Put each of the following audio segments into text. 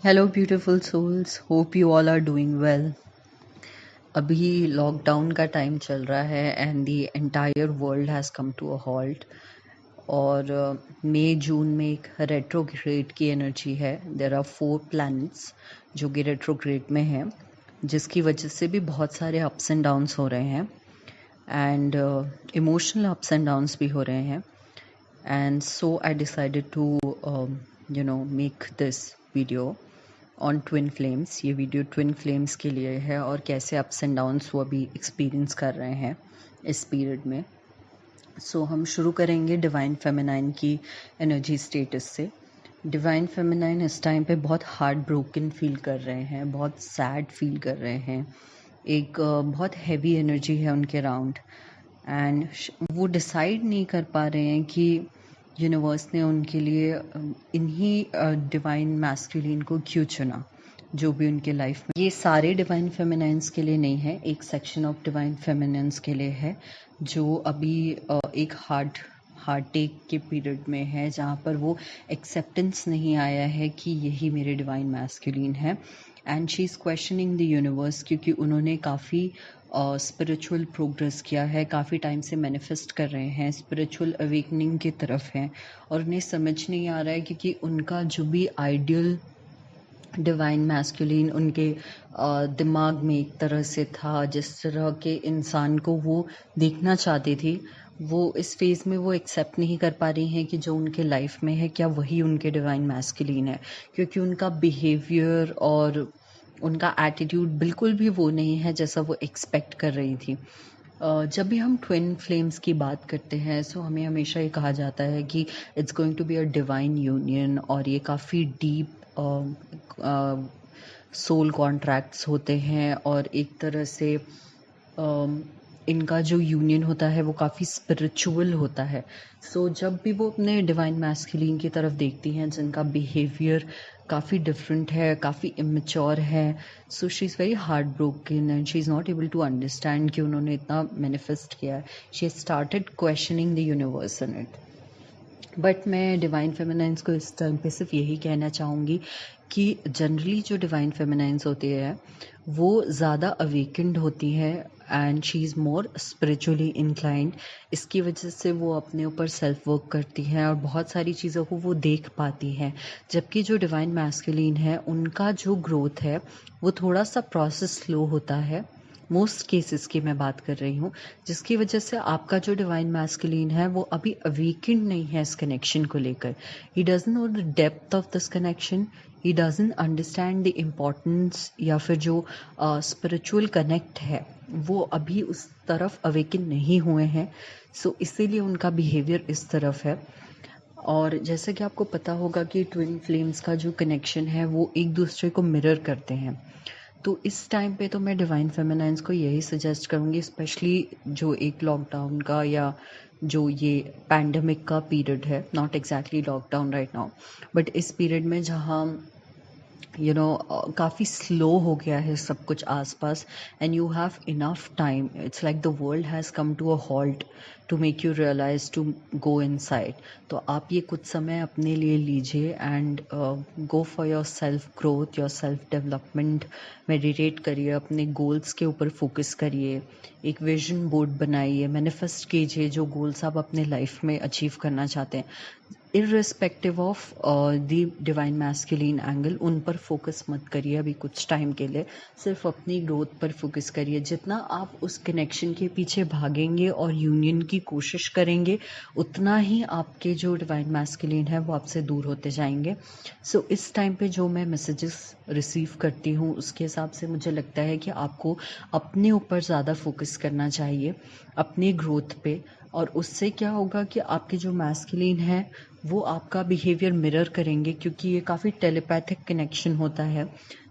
Hello, beautiful souls. Hope you all are doing well. अभी lockdown का time चल रहा है and the entire world has come to a halt और मई जून में एक रेट्रोग्रेड की एनर्जी है. देयर आर 4 प्लैनेट्स जो कि रेट्रोग्रेड में हैं, जिसकी वजह से भी बहुत सारे अप्स एंड डाउन्स हो रहे हैं and emotional ups and downs भी हो रहे हैं. And so I decided to make this video on twin flames. ये वीडियो ट्विन फ्लेम्स के लिए है और कैसे अप्स एंड डाउन्स वो अभी एक्सपीरियंस कर रहे हैं इस पीरियड में. सो हम शुरू करेंगे डिवाइन फेमिनाइन की एनर्जी स्टेटस से. डिवाइन फेमिनाइन इस टाइम पे बहुत हार्ट ब्रोकन फील कर रहे हैं, बहुत सैड फील कर रहे हैं. एक बहुत हैवी एनर्जी है उनके अराउंड एंड वो डिसाइड नहीं कर पा रहे हैं कि यूनिवर्स ने उनके लिए इन्हीं डिवाइन मैस्कुलिन को क्यों चुना, जो भी उनके लाइफ में. ये सारे डिवाइन फेमिनाइंस के लिए नहीं है, एक सेक्शन ऑफ डिवाइन फेमिनाइंस के लिए है जो अभी एक हार्ट टेक के पीरियड में है, जहाँ पर वो एक्सेप्टेंस नहीं आया है कि यही मेरे डिवाइन मैस्कुलिन है. And she is questioning the universe, क्योंकि उन्होंने काफ़ी स्पिरिचुअल प्रोग्रेस किया है, काफ़ी टाइम से मैनिफेस्ट कर रहे हैं, स्पिरिचुअल अवेकनिंग की तरफ हैं और उन्हें समझ नहीं आ रहा है क्योंकि उनका जो भी आइडियल डिवाइन मैस्कुलिन उनके दिमाग में एक तरह से था, जिस तरह के इंसान को वो देखना चाहती थी, वो इस फेज़ में वो एक्सेप्ट नहीं कर पा रही हैं कि जो उनके लाइफ में है क्या वही उनके डिवाइन मैस्कुलिन है, क्योंकि उनका बिहेवियर और उनका एटीट्यूड बिल्कुल भी वो नहीं है जैसा वो एक्सपेक्ट कर रही थी. जब भी हम ट्विन फ्लेम्स की बात करते हैं सो हमें हमेशा ये कहा जाता है कि it's going to be a divine union और ये काफ़ी डीप सोल कॉन्ट्रैक्ट्स होते हैं और एक तरह से इनका जो यूनियन होता है वो काफ़ी स्पिरिचुअल होता है. सो जब भी वो अपने डिवाइन मैस्कुलिन की तरफ देखती हैं जिनका बिहेवियर काफ़ी डिफरेंट है, काफ़ी इमेच्योर है, so she is very heart broken and she is not able to understand कि उन्होंने इतना मैनिफेस्ट किया है. She started questioning the universe in it. But मैं डिवाइन फेमिनाइंस को इस टाइम पे सिर्फ यही कहना चाहूँगी कि जनरली जो डिवाइन फेमिनाइंस होती है वो ज़्यादा अवेकेंड होती है and she is more spiritually inclined. इसकी वजह से वो अपने ऊपर सेल्फ वर्क करती हैं और बहुत सारी चीज़ों को वो देख पाती हैं, जबकि जो डिवाइन मैस्कुलिन है उनका जो ग्रोथ है वो थोड़ा सा प्रोसेस स्लो होता है. मोस्ट केसेस की मैं बात कर रही हूँ, जिसकी वजह से आपका जो डिवाइन मैस्कुलिन है वो अभी अवेकेंड नहीं है इस कनेक्शन को लेकर. He doesn't know the depth of this connection, he doesn't understand the importance या फिर जो स्पिरिचुअल कनेक्ट है वो अभी उस तरफ अवेकन नहीं हुए हैं. सो इसीलिए उनका बिहेवियर इस तरफ है. और जैसा कि आपको पता होगा कि ट्विन फ्लेम्स का जो कनेक्शन है वो एक दूसरे को मिरर करते हैं. तो इस टाइम पे तो मैं डिवाइन फेमिनाइंस को यही सजेस्ट करूँगी, स्पेशली जो एक लॉकडाउन का या जो ये पैंडमिक का पीरियड है, not exactly lockdown right now, but इस पीरियड में जहाँ काफ़ी स्लो हो गया है सब कुछ आसपास and you have enough time. It's like the world has come to a halt to make you realise to go inside. तो आप ये कुछ समय अपने लिए लीजिए and go for your self growth, your self development. Meditate करिए, अपने गोल्स के ऊपर फोकस करिए, एक विजन बोर्ड बनाइए, मैनिफेस्ट कीजिए जो गोल्स आप अपने लाइफ में अचीव करना चाहते हैं. Irrespective of the divine masculine angle उन पर फोकस मत करिए अभी कुछ टाइम के लिए, सिर्फ अपनी ग्रोथ पर फोकस करिए. जितना आप उस कनेक्शन के पीछे भागेंगे और यूनियन की कोशिश करेंगे उतना ही आपके जो डिवाइन मैस्कुलिन है वो आपसे दूर होते जाएंगे. सो इस टाइम पे जो मैं मैसेजेस रिसीव करती हूँ उसके हिसाब से मुझे लगता है कि आपको अपने ऊपर ज़्यादा फोकस करना चाहिए, अपनी ग्रोथ पे. और उससे क्या होगा कि आपके जो मैस्कुलिन है वो आपका बिहेवियर मिरर करेंगे, क्योंकि ये काफ़ी टेलीपैथिक कनेक्शन होता है.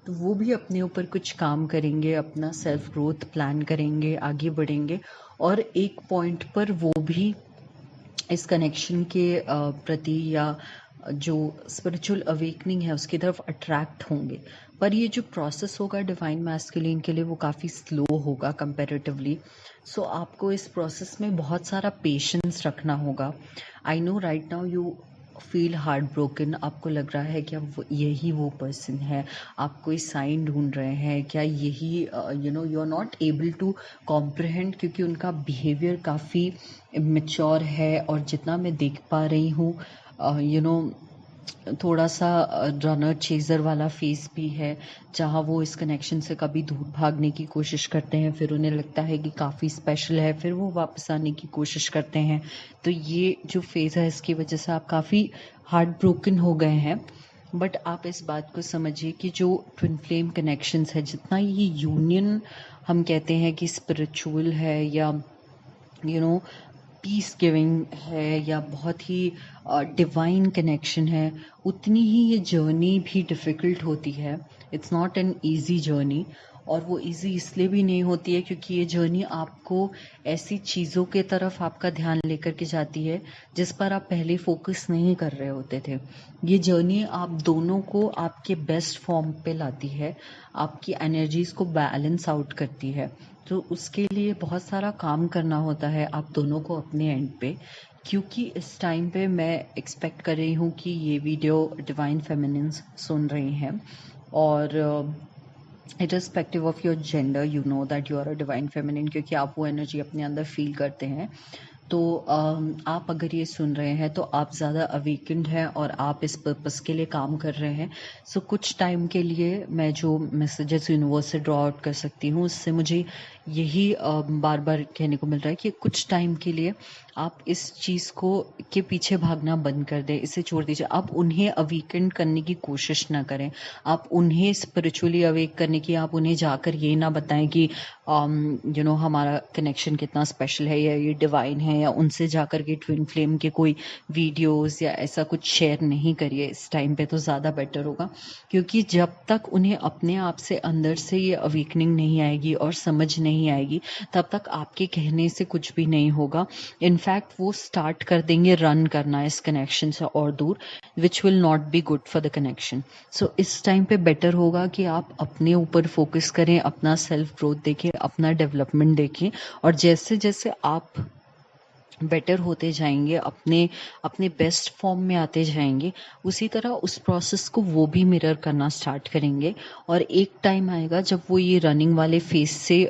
तो वो भी अपने ऊपर कुछ काम करेंगे, अपना सेल्फ ग्रोथ प्लान करेंगे, आगे बढ़ेंगे और एक पॉइंट पर वो भी इस कनेक्शन के प्रति या जो स्पिरिचुअल अवेकनिंग है उसकी तरफ अट्रैक्ट होंगे. पर ये जो प्रोसेस होगा डिवाइन मैस्कुलिन के लिए वो काफ़ी स्लो होगा कंपैरेटिवली. सो आपको इस प्रोसेस में बहुत सारा पेशेंस रखना होगा. I know right now you feel heart broken, आपको लग रहा है क्या यही वो पर्सन है, आप कोई साइन ढूंढ रहे हैं क्या, यही you are not able to comprehend, क्योंकि उनका बिहेवियर काफ़ी मेच्योर है। और जितना मैं देख पा रही हूँ थोड़ा सा रनर चेजर वाला फेस भी है, जहाँ वो इस कनेक्शन से कभी दूर भागने की कोशिश करते हैं, फिर उन्हें लगता है कि काफ़ी स्पेशल है, फिर वो वापस आने की कोशिश करते हैं। तो ये जो फेज़ है इसकी वजह से आप काफ़ी हार्ट ब्रोकन हो गए हैं। बट आप इस बात को समझिए कि जो ट्विन फ्लेम कनेक्शंस है, जितना ये यूनियन हम कहते हैं कि स्पिरिचुअल है या पीस गिविंग है या बहुत ही डिवाइन कनेक्शन है, उतनी ही ये जर्नी भी डिफ़िकल्ट होती है। It's not an easy journey, और वो इजी इसलिए भी नहीं होती है क्योंकि ये जर्नी आपको ऐसी चीज़ों के तरफ आपका ध्यान लेकर के जाती है जिस पर आप पहले फोकस नहीं कर रहे होते थे। ये जर्नी आप दोनों को आपके बेस्ट फॉर्म पे लाती है, आपकी एनर्जीज को बैलेंस आउट करती है। तो उसके लिए बहुत सारा काम करना होता है आप दोनों को अपने एंड पे, क्योंकि इस टाइम पे मैं एक्सपेक्ट कर रही हूँ कि ये वीडियो डिवाइन फेमिनिन्स सुन रही हैं, और irrespective of your gender, you know that you are a divine feminine, क्योंकि आप वो एनर्जी अपने अंदर फील करते हैं। तो आप अगर ये सुन रहे हैं तो आप ज़्यादा अवेकेंड हैं और आप इस पर्पस के लिए काम कर रहे हैं। सो कुछ टाइम के लिए मैं जो मैसेजेस यूनिवर्स से ड्रॉ आउट कर सकती हूँ, उससे मुझे यही बार बार कहने को मिल रहा है कि कुछ टाइम के लिए आप इस चीज़ को के पीछे भागना बंद कर दें, इसे छोड़ दीजिए। आप उन्हें अवेकेंड करने की कोशिश ना करें, आप उन्हें स्पिरिचुअली अवेक करने की, आप उन्हें जाकर ये ना बताएं कि हमारा कनेक्शन कितना स्पेशल है या ये डिवाइन है, या उनसे जाकर के ट्विन फ्लेम के कोई वीडियोस या ऐसा कुछ शेयर नहीं करिए इस टाइम पे, तो ज़्यादा बेटर होगा। क्योंकि जब तक उन्हें अपने आप से अंदर से ये अवेकनिंग नहीं आएगी और समझ नहीं आएगी, तब तक आपके कहने से कुछ भी नहीं होगा। इनफैक्ट वो स्टार्ट कर देंगे रन करना इस कनेक्शन से और दूर, which will not be good for the connection. So इस टाइम पे बेटर होगा कि आप अपने ऊपर फोकस करें, अपना सेल्फ ग्रोथ देखें, अपना डेवलपमेंट देखें, और जैसे जैसे आप बेटर होते जाएंगे, अपने अपने बेस्ट फॉर्म में आते जाएंगे, उसी तरह उस प्रोसेस को वो भी मिरर करना स्टार्ट करेंगे। और एक टाइम आएगा जब वो ये रनिंग वाले फेज से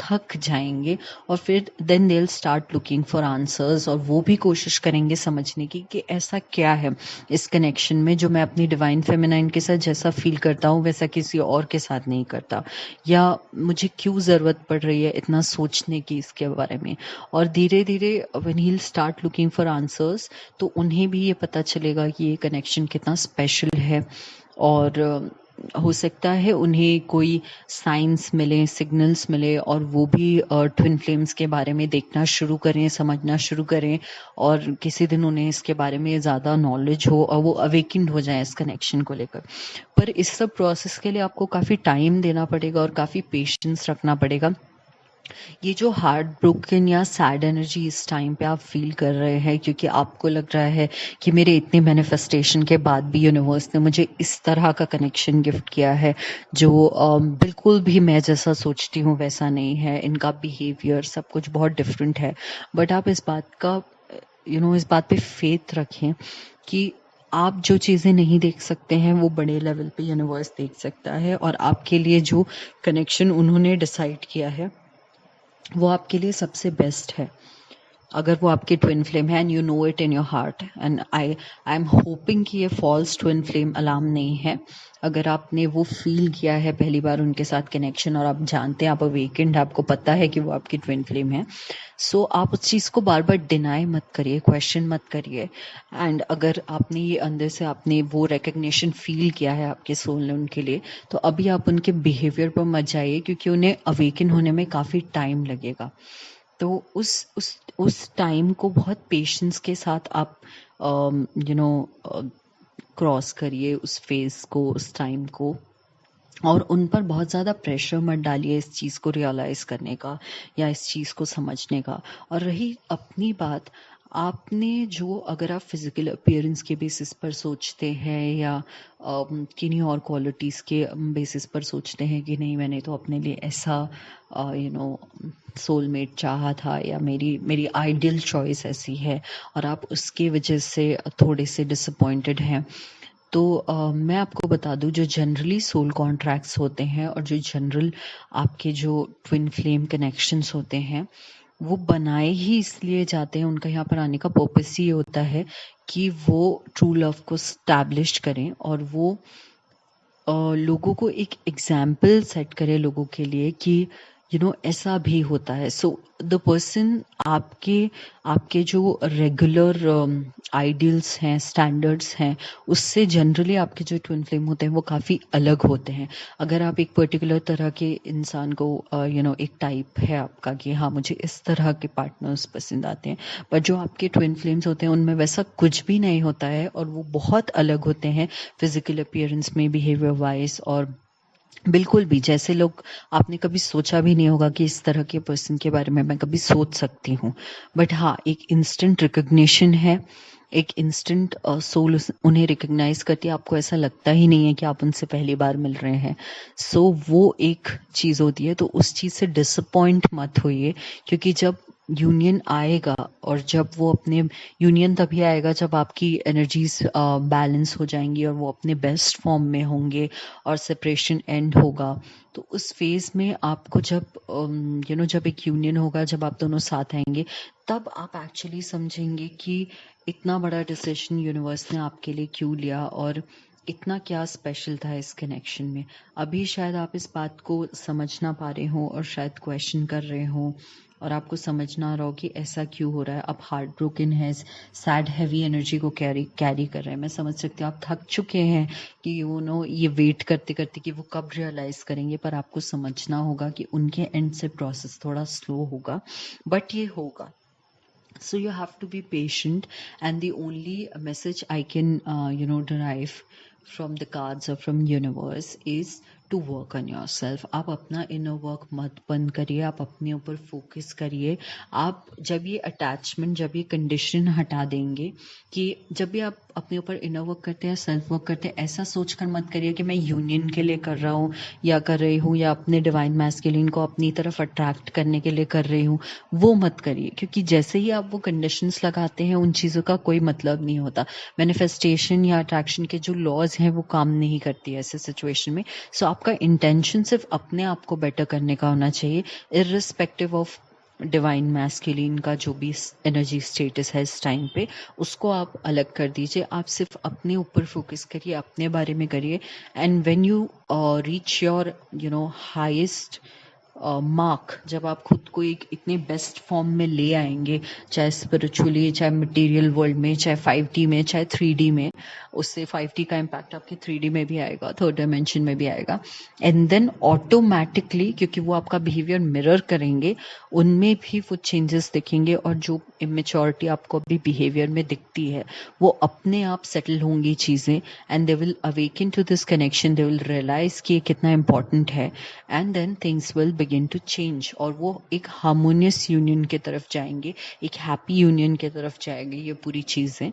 थक जाएंगे, और फिर then they will start looking for answers, और वो भी कोशिश करेंगे समझने की कि ऐसा क्या है इस कनेक्शन में जो मैं अपनी डिवाइन फेमिनाइन के साथ जैसा फील करता हूँ वैसा किसी और के साथ नहीं करता, या मुझे क्यों ज़रूरत पड़ रही है इतना सोचने की इसके बारे में। और धीरे धीरे when he will start looking for answers, तो उन्हें भी ये पता चलेगा कि ये कनेक्शन कितना स्पेशल है। और हो सकता है उन्हें कोई साइंस मिले, सिग्नल्स मिले, और वो भी ट्विन फ्लेम्स के बारे में देखना शुरू करें, समझना शुरू करें, और किसी दिन उन्हें इसके बारे में ज़्यादा नॉलेज हो और वो अवेकिंड हो जाए इस कनेक्शन को लेकर। पर इस सब प्रोसेस के लिए आपको काफ़ी टाइम देना पड़ेगा और काफ़ी पेशेंस रखना पड़ेगा। ये जो हार्ट ब्रोकन या सैड एनर्जी इस टाइम पे आप फील कर रहे हैं, क्योंकि आपको लग रहा है कि मेरे इतने मैनिफेस्टेशन के बाद भी यूनिवर्स ने मुझे इस तरह का कनेक्शन गिफ्ट किया है जो बिल्कुल भी मैं जैसा सोचती हूँ वैसा नहीं है, इनका बिहेवियर सब कुछ बहुत डिफरेंट है। बट आप इस बात का इस बात पे फेथ रखें कि आप जो चीज़ें नहीं देख सकते हैं वो बड़े लेवल पे यूनिवर्स देख सकता है, और आपके लिए जो कनेक्शन उन्होंने डिसाइड किया है वो आपके लिए सबसे बेस्ट है। अगर वो आपके ट्विन फ्लेम है and you know it in your heart, and I am hoping कि ये फॉल्स ट्विन फ्लेम अलार्म नहीं है। अगर आपने वो फील किया है पहली बार उनके साथ कनेक्शन, और आप जानते हैं, आप अवेकेंड, आपको पता है कि वो आपकी ट्विन फ्लेम है, सो आप उस चीज़ को बार बार डिनाई मत करिए, क्वेश्चन मत करिए। एंड अगर आपने ये अंदर से आपने वो रिकग्निशन फील किया है आपके सोल ने उनके लिए, तो अभी आप उनके बिहेवियर पर मत जाइए, क्योंकि उन्हें अवेकन होने में काफ़ी टाइम लगेगा। तो उस टाइम को बहुत पेशेंस के साथ आप क्रॉस करिए, उस फेज को, उस टाइम को, और उन पर बहुत ज़्यादा प्रेशर मत डालिए इस चीज़ को रियलाइज़ करने का या इस चीज़ को समझने का। और रही अपनी बात, आपने जो अगर आप फिजिकल अपीयरेंस के बेसिस पर सोचते हैं या किन्हीं और क्वालिटीज़ के बेसिस पर सोचते हैं कि नहीं मैंने तो अपने लिए ऐसा यू नो सोलमेट चाहा था या मेरी मेरी आइडियल चॉइस ऐसी है और आप उसके वजह से थोड़े से डिसअपॉइंटेड हैं, तो मैं आपको बता दूं जो जनरली सोल कॉन्ट्रैक्ट्स होते हैं और जो जनरल आपके जो ट्विन फ्लेम कनेक्शंस होते हैं वो बनाए ही इसलिए जाते हैं, उनका यहाँ पर आने का पर्पस ही होता है कि वो ट्रू लव को स्टैब्लिश करें और वो लोगों को एक एग्जाम्पल सेट करे लोगों के लिए कि ऐसा भी होता है। सो द पर्सन आपके आपके जो रेगुलर आइडियल्स हैं, स्टैंडर्ड्स हैं, उससे जनरली आपके जो ट्विन फ्लेम होते हैं वो काफ़ी अलग होते हैं। अगर आप एक पर्टिकुलर तरह के इंसान को एक टाइप है आपका कि हाँ मुझे इस तरह के पार्टनर्स पसंद आते हैं, पर जो आपके ट्विन फ्लेम्स होते हैं उनमें वैसा कुछ भी नहीं होता है और वो बहुत अलग होते हैं फिजिकल अपीयरेंस में, बिहेवियर वाइज, और बिल्कुल भी जैसे लोग आपने कभी सोचा भी नहीं होगा कि इस तरह के पर्सन के बारे में मैं कभी सोच सकती हूँ। बट हाँ, एक इंस्टेंट रिकग्निशन है, एक इंस्टेंट सोल उन्हें रिकग्नाइज करती है, आपको ऐसा लगता ही नहीं है कि आप उनसे पहली बार मिल रहे हैं। सो वो एक चीज होती है, तो उस चीज से डिसअपॉइंट मत होइए, क्योंकि जब यूनियन आएगा और जब वो अपने यूनियन तभी आएगा जब आपकी एनर्जीज बैलेंस हो जाएंगी और वो अपने बेस्ट फॉर्म में होंगे और सेपरेशन एंड होगा। तो उस फेज में आपको जब जब एक यूनियन होगा, जब आप दोनों साथ आएंगे, तब आप एक्चुअली समझेंगे कि इतना बड़ा डिसीजन यूनिवर्स ने आपके लिए क्यों लिया और इतना क्या स्पेशल था इस कनेक्शन में। अभी शायद आप इस बात को समझ ना पा रहे हो और शायद क्वेश्चन कर रहे हो और आपको समझ ना रहा हो कि ऐसा क्यों हो रहा है। आप हार्ट ब्रोकन है, सैड हैवी एनर्जी को कैरी कर रहे हैं। मैं समझ सकती हूँ आप थक चुके हैं कि ये वेट करते करते कि वो कब रियलाइज करेंगे, पर आपको समझना होगा कि उनके एंड से प्रोसेस थोड़ा स्लो होगा, बट ये होगा। So you have to be patient, and the only message I can derive from the cards or from universe is to work on yourself. आप अपना inner work मत बंद करिए, आप अपने ऊपर फोकस करिए। आप जब ये अटैचमेंट, जब ये कंडीशन हटा देंगे, कि जब भी आप अपने ऊपर इनर वर्क करते हैं, सेल्फ वर्क करते हैं, ऐसा सोचकर मत करिए कि मैं यूनियन के लिए कर रहा हूँ या कर रही हूँ या अपने डिवाइन मैस्कुलिन को अपनी तरफ अट्रैक्ट करने के लिए कर रही हूँ। वो मत करिए, क्योंकि जैसे ही आप वो कंडीशंस लगाते हैं उन चीज़ों का कोई मतलब नहीं होता। मैनिफेस्टेशन या अट्रैक्शन के जो लॉज हैं वो काम नहीं करती ऐसे सिचुएशन में। सो आपका इंटेंशन सिर्फ अपने आप को बेटर करने का होना चाहिए, इर्रिस्पेक्टिव ऑफ डिवाइन मैस्कुलिन का जो भी एनर्जी स्टेटस है इस टाइम पे, उसको आप अलग कर दीजिए। आप सिर्फ अपने ऊपर फोकस करिए, अपने बारे में करिए। And when you reach your highest mark, जब आप खुद को एक इतने बेस्ट फॉर्म में ले आएंगे, चाहे स्पिरिचुअली, चाहे मटेरियल वर्ल्ड में, चाहे 5D में, चाहे 3D में, उससे 5D का इम्पैक्ट आपके 3D में भी आएगा, थर्ड डायमेंशन में भी आएगा। एंड देन ऑटोमेटिकली, क्योंकि वो आपका बिहेवियर मिरर करेंगे, उनमें भी वो चेंजेस दिखेंगे और जो इमेच्योरिटी आपको अभी बिहेवियर में दिखती है वो अपने आप सेटल होंगी चीज़ें, and they will awaken to this connection, they will realise कि ये कितना इंपॉर्टेंट है, and then things will begin to change और वो एक हार्मोनियस यूनियन की तरफ जाएंगे, एक हैप्पी यूनियन की तरफ जाएंगे ये पूरी चीज़ें।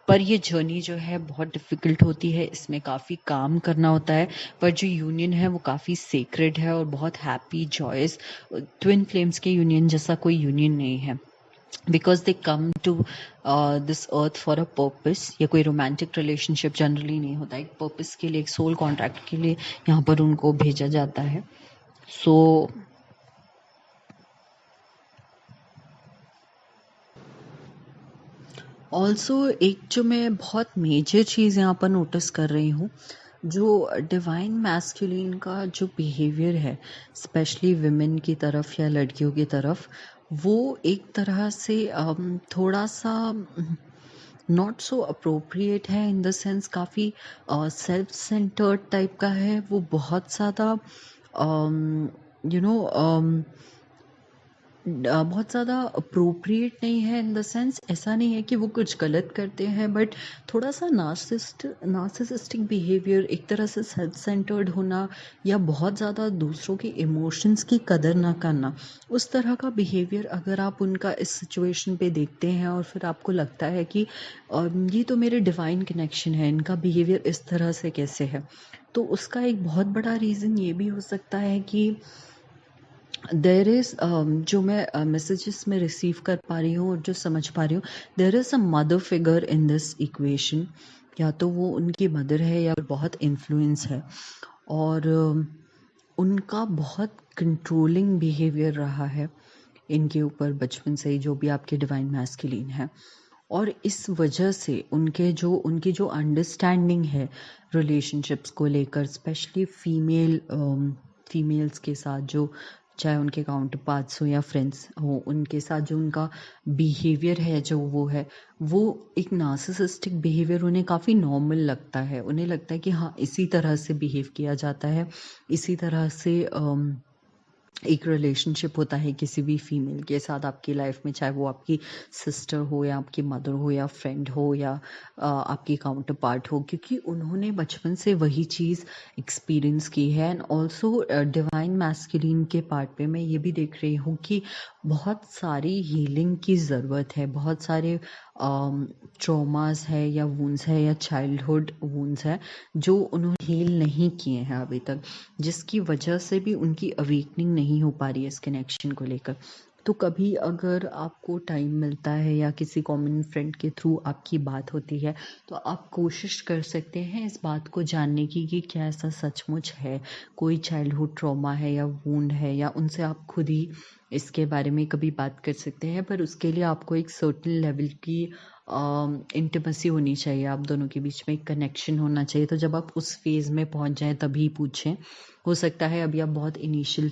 पर ये जर्नी जो है बहुत डिफिकल्ट होती है, इसमें काफ़ी काम करना होता है, पर जो यूनियन है वो काफ़ी सेक्रेड है और बहुत हैप्पी जॉयस। ट्विन फ्लेम्स के यूनियन जैसा कोई यूनियन नहीं है, because they come to this earth for a purpose. ये कोई रोमांटिक रिलेशनशिप जनरली नहीं होता, एक पर्पस के लिए, एक सोल कॉन्ट्रैक्ट के लिए यहाँ पर उनको भेजा जाता है। सो ऑल्सो एक जो मैं बहुत मेजर चीज़ यहाँ पर नोटिस कर रही हूँ, जो डिवाइन मैस्कुलिन का जो बिहेवियर है स्पेशली विमेन की तरफ या लड़कियों की तरफ, वो एक तरह से थोड़ा सा नॉट सो अप्रोप्रिएट है, इन द सेंस काफ़ी सेल्फ सेंटर्ड टाइप का है। वो बहुत ज़्यादा यू नो बहुत ज़्यादा अप्रोप्रिएट नहीं है, इन द सेंस ऐसा नहीं है कि वो कुछ गलत करते हैं, बट थोड़ा सा नार्सिसिस्टिक बिहेवियर, एक तरह से सेल्फ सेंटर्ड होना, या बहुत ज़्यादा दूसरों के इमोशंस की कदर ना करना, उस तरह का बिहेवियर अगर आप उनका इस सिचुएशन पे देखते हैं और फिर आपको लगता है कि ये तो मेरे डिवाइन कनेक्शन है, इनका बिहेवियर इस तरह से कैसे है, तो उसका एक बहुत बड़ा रीज़न ये भी हो सकता है कि देर इज़ जो मैं मैसेजेस में रिसीव कर पा रही हूँ और जो समझ पा रही हूँ, there is a mother figure in this equation. या तो वो उनकी मदर है या बहुत इन्फ्लुएंस है, और उनका बहुत कंट्रोलिंग बिहेवियर रहा है इनके ऊपर बचपन से ही, जो भी आपके डिवाइन मैस्कुलिन है। और इस वजह से उनकी जो अंडरस्टैंडिंग है रिलेशनशिप्स को लेकर, स्पेशली फीमेल्स के साथ, जो चाहे उनके काउंटर पार्ट्स हो या फ्रेंड्स हो, उनके साथ जो उनका बिहेवियर है, जो वो है, वो एक नार्सिसिस्टिक बिहेवियर उन्हें काफ़ी नॉर्मल लगता है। उन्हें लगता है कि हाँ, इसी तरह से बिहेव किया जाता है, इसी तरह से एक रिलेशनशिप होता है किसी भी फीमेल के साथ आपकी लाइफ में, चाहे वो आपकी सिस्टर हो या आपकी मदर हो या फ्रेंड हो या आपकी काउंटर पार्ट हो, क्योंकि उन्होंने बचपन से वही चीज़ एक्सपीरियंस की है। एंड ऑल्सो डिवाइन मैस्कुलिन के पार्ट पे मैं ये भी देख रही हूँ कि बहुत सारी हीलिंग की ज़रूरत है, बहुत सारे ट्रॉमास है या वूंड्स है या चाइल्डहुड वूंड्स है जो उन्होंने हील नहीं किए हैं अभी तक, जिसकी वजह से भी उनकी अवेकनिंग नहीं हो पा रही है इस कनेक्शन को लेकर। तो कभी अगर आपको टाइम मिलता है या किसी कॉमन फ्रेंड के थ्रू आपकी बात होती है, तो आप कोशिश कर सकते हैं इस बात को जानने की कि क्या ऐसा सचमुच है, कोई चाइल्डहुड ट्रॉमा है या वूंड है, या उनसे आप खुद ही इसके बारे में कभी बात कर सकते हैं। पर उसके लिए आपको एक सर्टेन लेवल की इंटिमेसी होनी चाहिए, आप दोनों के बीच में एक कनेक्शन होना चाहिए। तो जब आप उस फेज़ में पहुंच जाएं तभी पूछें। हो सकता है अभी आप बहुत इनिशियल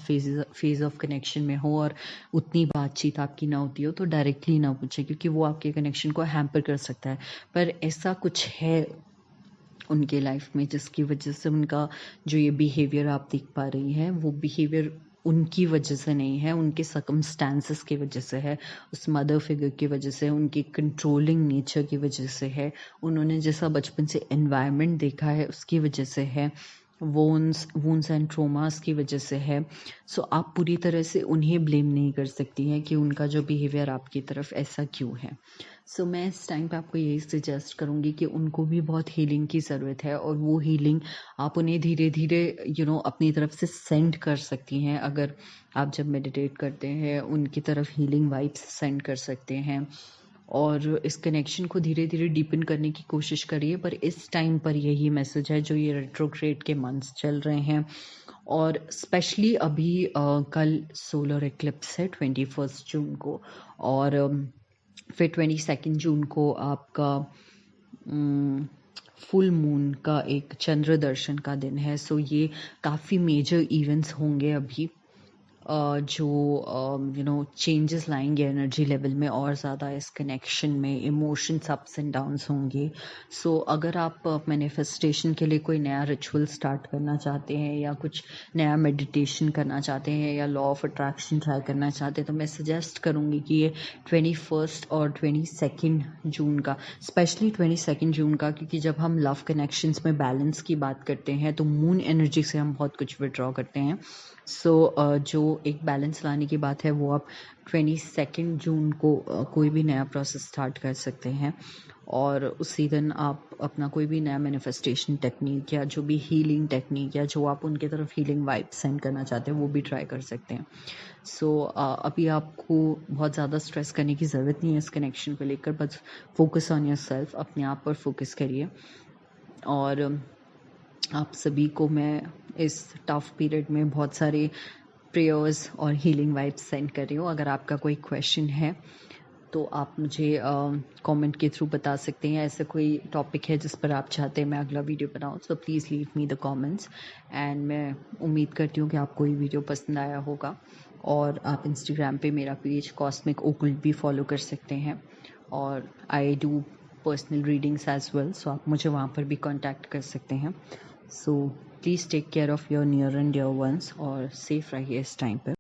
फेज ऑफ कनेक्शन में हो और उतनी बातचीत आपकी ना होती हो, तो डायरेक्टली ना पूछें, क्योंकि वो आपके कनेक्शन को हैम्पर कर सकता है। पर ऐसा कुछ है उनके लाइफ में जिसकी वजह से उनका जो ये बिहेवियर आप देख पा रही हैं, वो बिहेवियर उनकी वजह से नहीं है, उनके सर्कमस्टांसेस की वजह से है, उस मदर फिगर की वजह से, उनकी कंट्रोलिंग नेचर की वजह से है, उन्होंने जैसा बचपन से एनवायरनमेंट देखा है उसकी वजह से है, वोन्स एंड ट्रोमास की वजह से है। सो आप पूरी तरह से उन्हें ब्लेम नहीं कर सकती हैं कि उनका जो बिहेवियर आपकी तरफ ऐसा क्यों है। सो मैं इस टाइम पे आपको यही सजेस्ट करूँगी कि उनको भी बहुत हीलिंग की ज़रूरत है, और वो हीलिंग आप उन्हें धीरे धीरे अपनी तरफ से सेंड कर सकती हैं। अगर आप जब मेडिटेट करते हैं उनकी तरफ हीलिंग वाइब्स सेंड कर सकते हैं, और इस कनेक्शन को धीरे धीरे डीपन करने की कोशिश करिए। पर इस टाइम पर यही मैसेज है, जो ये रेट्रोग्रेड के मंथ्स चल रहे हैं, और स्पेशली अभी कल सोलर एक्लिप्स है 21 जून को, और फिर 22 जून को आपका फुल मून का एक चंद्र दर्शन का दिन है। सो ये काफ़ी मेजर इवेंट्स होंगे अभी, जो चेंजेस लाएंगे एनर्जी लेवल में, और ज़्यादा इस कनेक्शन में इमोशंस अप्स एंड डाउन्स होंगे। सो अगर आप मैनिफेस्टेशन के लिए कोई नया रिचुअल स्टार्ट करना चाहते हैं, या कुछ नया मेडिटेशन करना चाहते हैं, या लॉ ऑफ अट्रैक्शन ट्राई करना चाहते हैं, तो मैं सजेस्ट करूँगी कि ये 21 और 22 जून का, स्पेशली 22 जून का, क्योंकि जब हम लव कनेक्शंस में बैलेंस की बात करते हैं तो मून एनर्जी से हम बहुत कुछ विड्रॉ करते हैं। सो जो एक बैलेंस लाने की बात है, वो आप 22 जून को कोई भी नया प्रोसेस स्टार्ट कर सकते हैं, और उसी दिन आप अपना कोई भी नया मैनिफेस्टेशन टेक्निक या जो भी हीलिंग टेक्निक, या जो आप उनके तरफ हीलिंग वाइब सेंड करना चाहते हैं, वो भी ट्राई कर सकते हैं। सो अभी आपको बहुत ज़्यादा स्ट्रेस करने की ज़रूरत नहीं है इस कनेक्शन को लेकर, बस फोकस ऑन योर सेल्फ, अपने आप पर फोकस करिए। और आप सभी को मैं इस टफ पीरियड में बहुत सारे प्रेयर्स और हीलिंग वाइब्स सेंड कर रही हूँ। अगर आपका कोई क्वेश्चन है तो आप मुझे कमेंट के थ्रू बता सकते हैं। ऐसा कोई टॉपिक है जिस पर आप चाहते हैं मैं अगला वीडियो बनाऊँ, तो please leave me the comments. And मैं उम्मीद करती हूँ कि आपको ये वीडियो पसंद आया होगा, और आप इंस्टाग्राम पे मेरा पेज कॉस्मिक ओकल्ट भी फॉलो कर सकते हैं, और I do personal readings as well, so आप मुझे वहाँ पर भी कांटेक्ट कर सकते हैं। So please take care of your near and dear ones, और सेफ रहिए इस टाइम पर।